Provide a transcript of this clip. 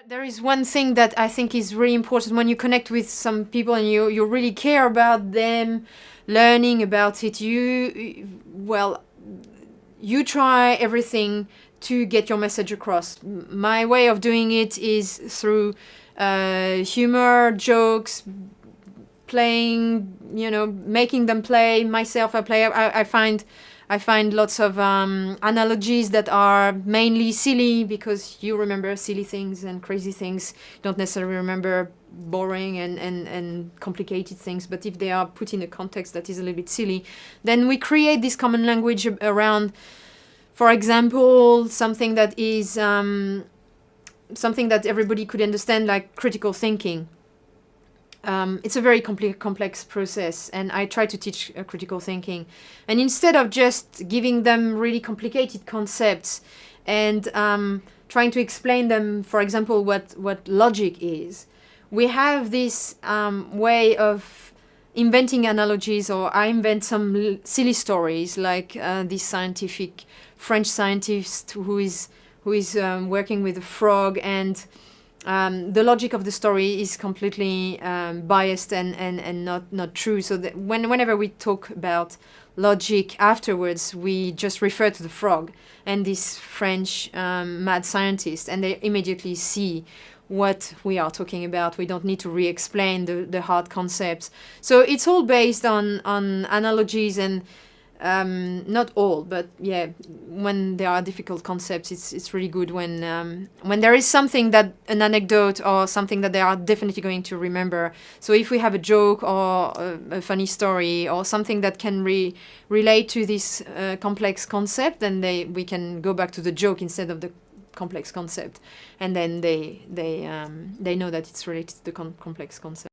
There is one thing that I think is really important when you connect with some people and you really care about them learning about it. You try everything to get your message across. My way of doing it is through humor, jokes, playing, making them play. Myself, I play. I find lots of analogies that are mainly silly, because you remember silly things and crazy things. You don't necessarily remember boring and complicated things. But if they are put in a context that is a little bit silly, then we create this common language around, for example, something that is something that everybody could understand, like critical thinking. It's a very complex process, and I try to teach critical thinking. And instead of just giving them really complicated concepts and trying to explain them, for example, what logic is, we have this way of inventing analogies, or I invent some silly stories, like this French scientist who is working with a frog, and the logic of the story is completely biased and not true. So that whenever we talk about logic afterwards, we just refer to the frog and this French mad scientist, and they immediately see what we are talking about. We don't need to re-explain the hard concepts. So it's all based on analogies, and not all, but yeah, when there are difficult concepts, it's really good when there is something, that an anecdote or something that they are definitely going to remember. So if we have a joke or a funny story or something that can relate to this complex concept, then we can go back to the joke instead of the complex concept, and then they know that it's related to the complex concept.